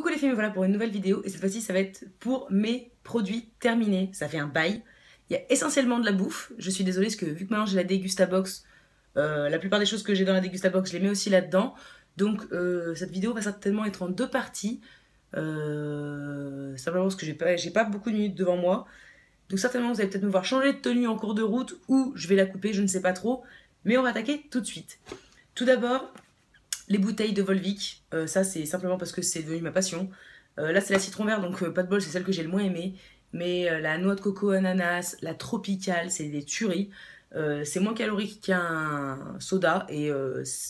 Coucou les filles, me voilà pour une nouvelle vidéo et cette fois-ci ça va être pour mes produits terminés. Ça fait un bail. Il y a essentiellement de la bouffe. Je suis désolée parce que vu que maintenant j'ai la Dégustabox, la plupart des choses que j'ai dans la Dégustabox, je les mets aussi là-dedans. Donc cette vidéo va certainement être en deux parties. Simplement parce que j'ai pas beaucoup de minutes devant moi. Donc certainement vous allez peut-être me voir changer de tenue en cours de route ou je vais la couper, je ne sais pas trop. Mais on va attaquer tout de suite. Tout d'abord, les bouteilles de Volvic, ça c'est simplement parce que c'est devenu ma passion. Là c'est la citron vert, donc pas de bol, c'est celle que j'ai le moins aimée. Mais la noix de coco ananas, la tropicale, c'est des tueries. C'est moins calorique qu'un soda et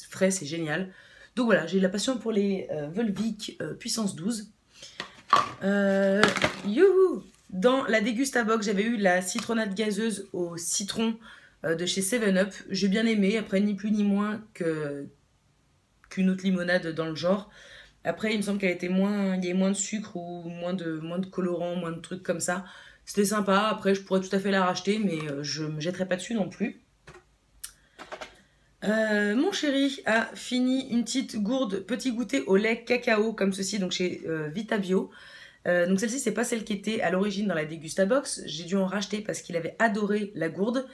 frais, c'est génial. Donc voilà, j'ai de la passion pour les Volvic puissance 12. Youhou! Dans la Dégustabox, j'avais eu la citronnade gazeuse au citron de chez 7up. J'ai bien aimé, après ni plus ni moins qu'une autre limonade dans le genre. Après, il me semble qu'elle était moins, il y avait moins de sucre ou moins de colorant, moins de trucs comme ça. C'était sympa. Après, je pourrais tout à fait la racheter, mais je me jetterai pas dessus non plus. Mon chéri a fini une petite gourde petit goûter au lait cacao comme ceci, donc chez Vitabio. Donc celle-ci, c'est pas celle qui était à l'origine dans la Dégustabox. J'ai dû en racheter parce qu'il avait adoré la gourde.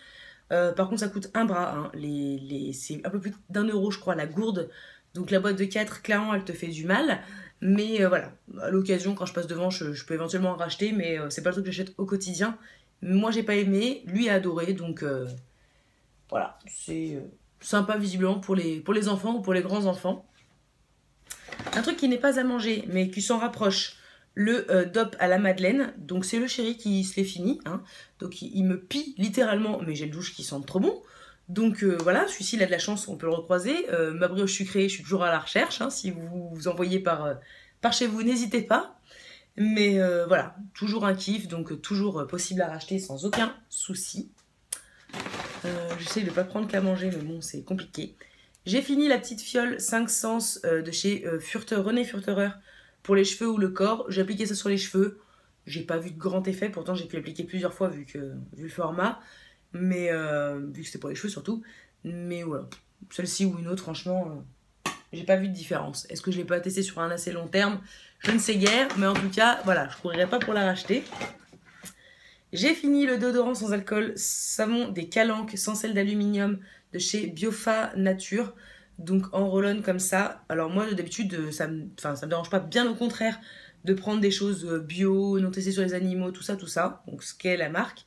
Par contre, ça coûte un bras. Hein. C'est un peu plus d'1 € je crois, la gourde. Donc la boîte de 4, clairement, elle te fait du mal. Mais voilà, à l'occasion, quand je passe devant, je peux éventuellement en racheter. Mais c'est pas le truc que j'achète au quotidien. Moi, j'ai pas aimé. Lui a adoré. Donc voilà, c'est sympa visiblement pour les enfants ou pour les grands-enfants. Un truc qui n'est pas à manger, mais qui s'en rapproche. Le DOP à la madeleine, donc c'est le chéri qui se l'est fini, hein. Donc il me pille littéralement mes gels douche qui sentent trop bon. Donc voilà, celui-ci il a de la chance, on peut le recroiser. Ma brioche sucrée, je suis toujours à la recherche, hein. Si vous vous envoyez par chez vous, n'hésitez pas. Mais voilà, toujours un kiff, donc toujours possible à racheter sans aucun souci. J'essaie de ne pas prendre qu'à manger, mais bon, c'est compliqué. J'ai fini la petite fiole 5 sens de chez René Furterer pour les cheveux ou le corps. J'ai appliqué ça sur les cheveux. J'ai pas vu de grand effet, pourtant j'ai pu l'appliquer plusieurs fois vu le format. Mais vu que c'était pour les cheveux surtout. Mais voilà, celle-ci ou une autre, franchement, j'ai pas vu de différence. Est-ce que je l'ai pas testé sur un assez long terme? Je ne sais guère, mais en tout cas, voilà, je courrais pas pour la racheter. J'ai fini le déodorant sans alcool savon des Calanques sans sel d'aluminium de chez Biofa Nature. Donc en roll-on comme ça. Alors moi d'habitude ça me dérange pas, bien au contraire, de prendre des choses bio, non testées sur les animaux, tout ça. Donc ce qu'est la marque.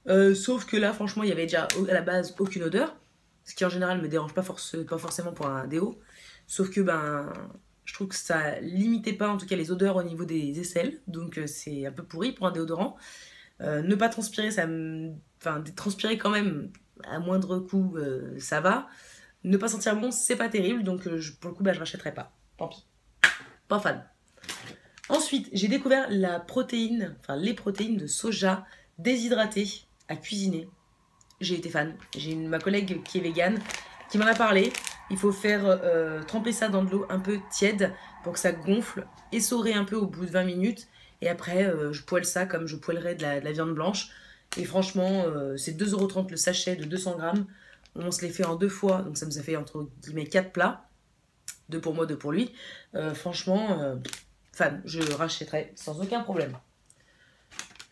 Sauf que là franchement il y avait déjà à la base aucune odeur. Ce qui en général me dérange pas forcément pour un déo. Sauf que je trouve que ça limitait pas en tout cas les odeurs au niveau des aisselles. Donc c'est un peu pourri pour un déodorant. Ne pas transpirer, transpirer quand même à moindre coût, ça va. Ne pas sentir bon, c'est pas terrible, donc pour le coup, je rachèterai pas. Tant pis. Pas fan. Ensuite, j'ai découvert les protéines de soja déshydratées à cuisiner. J'ai été fan. J'ai ma collègue qui est végane qui m'en a parlé. Il faut faire tremper ça dans de l'eau un peu tiède pour que ça gonfle, essorer un peu au bout de 20 minutes. Et après, je poêle ça comme je poêlerais de la viande blanche. Et franchement, c'est 2,30 € le sachet de 200 grammes. On se les fait en 2 fois, donc ça me fait entre guillemets 4 plats. 2 pour moi, 2 pour lui. Franchement, fan, je rachèterai sans aucun problème.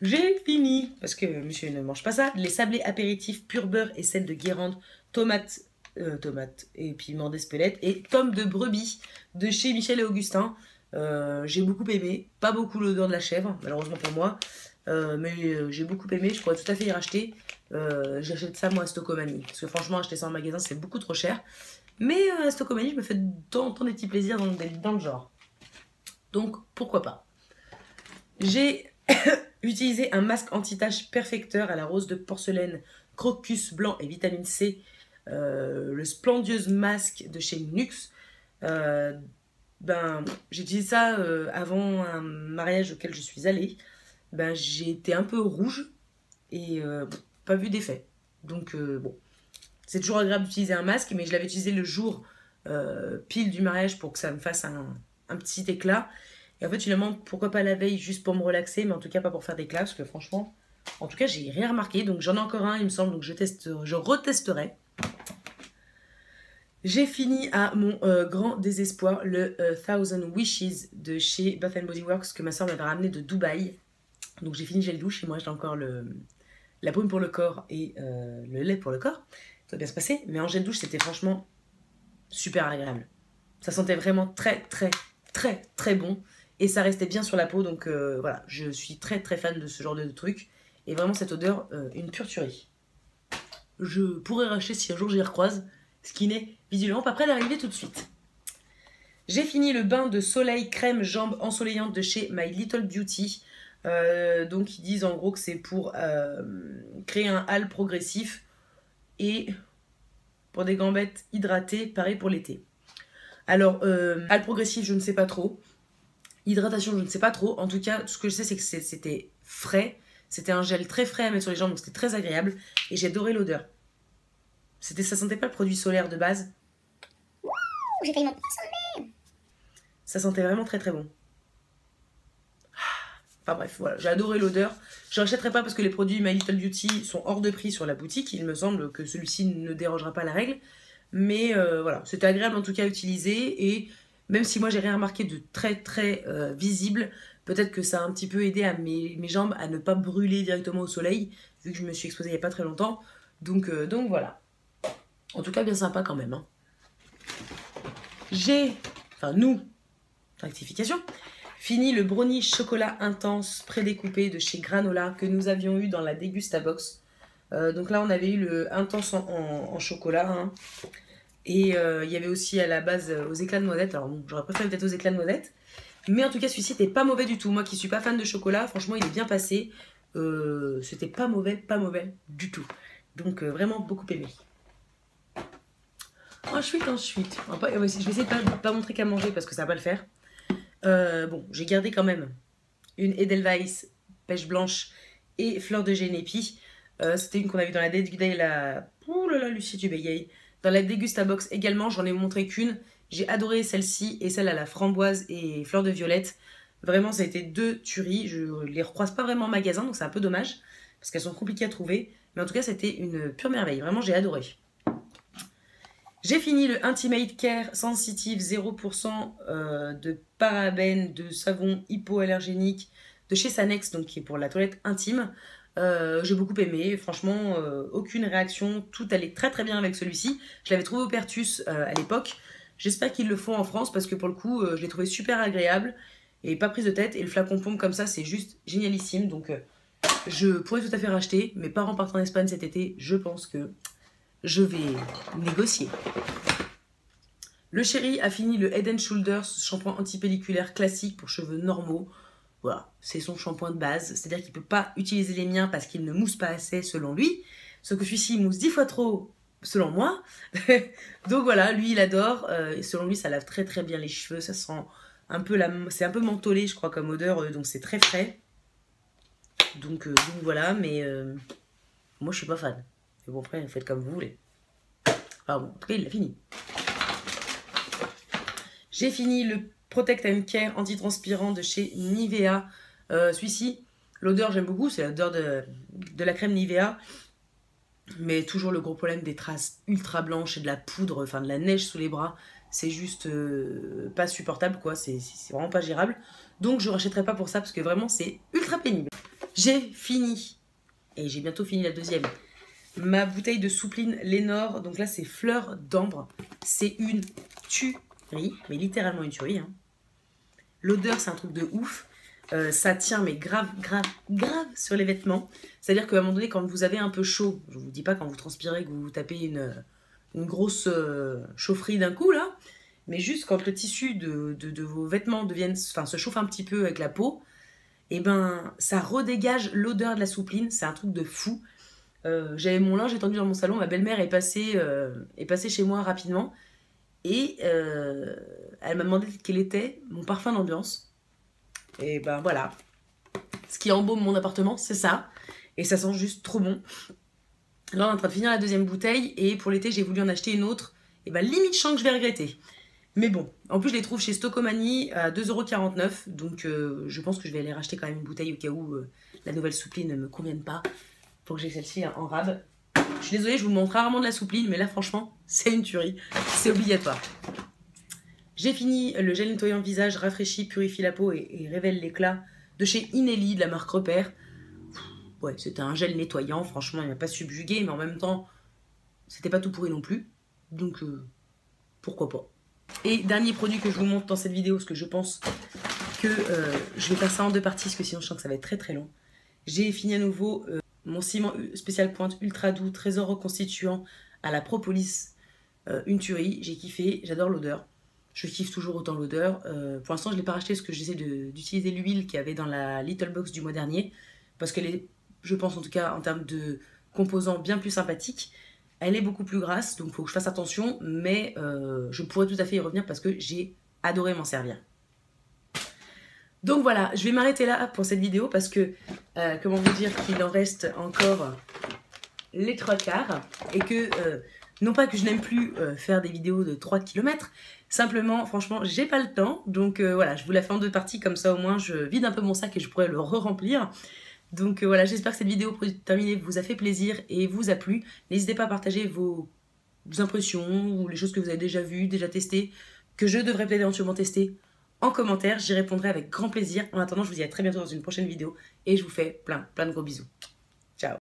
J'ai fini, parce que monsieur ne mange pas ça, les sablés apéritifs pur beurre et sel de Guérande, tomate et piment d'Espelette et tomme de brebis de chez Michel et Augustin. J'ai beaucoup aimé, pas beaucoup l'odeur de la chèvre, malheureusement pour moi, mais j'ai beaucoup aimé, je pourrais tout à fait y racheter. J'achète ça moi à Stocomanie, parce que franchement acheter ça en magasin c'est beaucoup trop cher, mais à Stocomanie je me fais de temps en temps des petits plaisirs dans le genre, donc pourquoi pas. J'ai utilisé un masque anti-tache perfecteur à la rose de porcelaine, crocus blanc et vitamine C, le Splendieuse masque de chez Nux. J'ai utilisé ça avant un mariage auquel je suis allée. J'ai été un peu rouge et pas vu d'effet. Donc bon, c'est toujours agréable d'utiliser un masque, mais je l'avais utilisé le jour pile du mariage pour que ça me fasse un petit éclat. Et en fait finalement, pourquoi pas la veille juste pour me relaxer, mais en tout cas pas pour faire d'éclat, parce que franchement, en tout cas j'ai rien remarqué. Donc j'en ai encore un il me semble, donc je retesterai. J'ai fini à mon grand désespoir le Thousand Wishes de chez Bath Body Works que ma soeur m'avait ramené de Dubaï. Donc j'ai fini gel douche et moi j'ai encore la baume pour le corps et le lait pour le corps. Ça va bien se passer, mais en gel douche c'était franchement super agréable. Ça sentait vraiment très très très très bon et ça restait bien sur la peau, donc voilà, je suis très très fan de ce genre de truc et vraiment cette odeur, une pure tuerie. Je pourrais racheter si un jour j'y recroise, ce qui n'est visiblement pas près d'arriver tout de suite. J'ai fini le bain de soleil crème jambes ensoleillantes de chez My Little Beauty. Donc ils disent en gros que c'est pour créer un hâle progressif et pour des gambettes hydratées, pareil pour l'été. Alors, hâle progressif, je ne sais pas trop. Hydratation, je ne sais pas trop. En tout cas, ce que je sais, c'est que c'était frais. C'était un gel très frais à mettre sur les jambes, donc c'était très agréable. Et j'ai adoré l'odeur. Ça sentait pas le produit solaire de base. Wouh, j'ai failli m'en consommer. Ça sentait vraiment très très bon. Enfin bref, voilà, j'ai adoré l'odeur. Je ne rachèterai pas parce que les produits My Little Beauty sont hors de prix sur la boutique. Il me semble que celui-ci ne dérogera pas à la règle. Mais voilà, c'était agréable en tout cas à utiliser. Et même si moi j'ai rien remarqué de très très visible, peut-être que ça a un petit peu aidé à mes jambes à ne pas brûler directement au soleil, vu que je me suis exposée il n'y a pas très longtemps. Donc voilà. En tout cas bien sympa quand même. Hein. Nous, rectification, fini le brownie chocolat intense prédécoupé de chez Granola que nous avions eu dans la Dégustabox. Donc là on avait eu le intense en chocolat. Hein. Et il y avait aussi à la base aux éclats de noisette. Alors bon, j'aurais préféré peut-être aux éclats de noisette. Mais en tout cas celui-ci était pas mauvais du tout. Moi qui suis pas fan de chocolat, franchement il est bien passé. C'était pas mauvais du tout. Donc vraiment beaucoup aimé. Ensuite. Je vais essayer de pas montrer qu'à manger parce que ça va pas le faire. Bon, j'ai gardé quand même une Edelweiss pêche blanche et fleur de génépi. C'était une qu'on a vue dans la Dégustabox. Ouh là là, Lucie, tu bégayes. Dans la Dégustabox également, j'en ai montré qu'une. J'ai adoré celle-ci et celle à la framboise et fleur de violette. Vraiment, ça a été deux tueries. Je les recroise pas vraiment en magasin, donc c'est un peu dommage parce qu'elles sont compliquées à trouver. Mais en tout cas, c'était une pure merveille. Vraiment, j'ai adoré. J'ai fini le Intimate Care Sensitive 0% de parabènes, de savon hypoallergénique de chez Sanex, donc qui est pour la toilette intime. J'ai beaucoup aimé, franchement, aucune réaction, tout allait très très bien avec celui-ci. Je l'avais trouvé au Pertus à l'époque. J'espère qu'ils le font en France parce que pour le coup, je l'ai trouvé super agréable et pas prise de tête. Et le flacon pompe comme ça, c'est juste génialissime. Donc je pourrais tout à fait racheter. Mes parents partent en Espagne cet été, je pense que je vais négocier. Le chéri a fini le Head & Shoulders shampoing antipelliculaire classique pour cheveux normaux. Voilà, c'est son shampoing de base. C'est-à-dire qu'il ne peut pas utiliser les miens parce qu'il ne mousse pas assez selon lui. Sauf que celui-ci mousse 10 fois trop selon moi. Donc voilà, lui il adore. Et selon lui ça lave très très bien les cheveux. Ça sent un peu c'est un peu mentholé je crois comme odeur. Donc c'est très frais. Donc voilà, mais moi je suis pas fan. Mais bon après faites comme vous voulez. Enfin bon, en tout cas il l'a fini. J'ai fini le Protect & Care antitranspirant de chez Nivea. Celui-ci, l'odeur j'aime beaucoup, c'est l'odeur de la crème Nivea. Mais toujours le gros problème des traces ultra blanches et de la poudre, enfin de la neige sous les bras. C'est juste pas supportable quoi, c'est vraiment pas gérable. Donc je ne rachèterai pas pour ça parce que vraiment c'est ultra pénible. J'ai fini, et j'ai bientôt fini la deuxième, ma bouteille de soupline Lénore. Donc là c'est fleur d'ambre, c'est une tuerie, mais littéralement une tuerie. Hein. L'odeur c'est un truc de ouf. Ça tient mais grave sur les vêtements. C'est-à-dire qu'à un moment donné, quand vous avez un peu chaud, je vous dis pas quand vous transpirez que vous vous tapez une grosse chaufferie d'un coup là, mais juste quand le tissu de vos vêtements se chauffe un petit peu avec la peau, et ben ça redégage l'odeur de la soupline. C'est un truc de fou. J'avais mon linge étendu dans mon salon, ma belle-mère est passée chez moi rapidement et elle m'a demandé quel était mon parfum d'ambiance. Et ben voilà, ce qui embaume mon appartement, c'est ça. Et ça sent juste trop bon. Là, on est en train de finir la deuxième bouteille. Et pour l'été, j'ai voulu en acheter une autre. Et ben limite, je sens que je vais regretter. Mais bon, en plus, je les trouve chez Stocomanie à 2,49 €. Donc, je pense que je vais aller racheter quand même une bouteille au cas où la nouvelle soupline ne me convienne pas. Faut que j'ai celle-ci en rab. Je Je suis désolée, je vous montre rarement de la soupline, mais là franchement, c'est une tuerie. C'est obligatoire. J'ai fini le gel nettoyant visage, rafraîchit, purifie la peau et révèle l'éclat de chez Inelli, de la marque Repère. Ouais, c'était un gel nettoyant, franchement, il m'a pas subjugué, mais en même temps, c'était pas tout pourri non plus. Donc, pourquoi pas. Et dernier produit que je vous montre dans cette vidéo, parce que je pense que je vais faire ça en 2 parties, parce que sinon je sens que ça va être très très long. J'ai fini à nouveau mon ciment spécial pointe ultra doux, trésor reconstituant à la propolis. Une tuerie, j'ai kiffé, j'adore l'odeur. Je kiffe toujours autant l'odeur. Pour l'instant, je ne l'ai pas racheté parce que j'essaie d'utiliser l'huile qu'il y avait dans la Little Box du mois dernier. Parce qu'elle est, je pense en tout cas, en termes de composants, bien plus sympathique. Elle est beaucoup plus grasse, donc il faut que je fasse attention. Mais je pourrais tout à fait y revenir parce que j'ai adoré m'en servir. Donc voilà, je vais m'arrêter là pour cette vidéo parce que, comment vous dire, qu'il en reste encore les 3/4 et que... non pas que je n'aime plus faire des vidéos de 3 km, simplement, franchement, j'ai pas le temps. Donc voilà, je vous la fais en 2 parties, comme ça au moins je vide un peu mon sac et je pourrais le re-remplir. Donc voilà, j'espère que cette vidéo terminée vous a fait plaisir et vous a plu. N'hésitez pas à partager vos impressions ou les choses que vous avez déjà vues, déjà testées, que je devrais peut-être éventuellement tester en commentaire. J'y répondrai avec grand plaisir. En attendant, je vous dis à très bientôt dans une prochaine vidéo et je vous fais plein de gros bisous.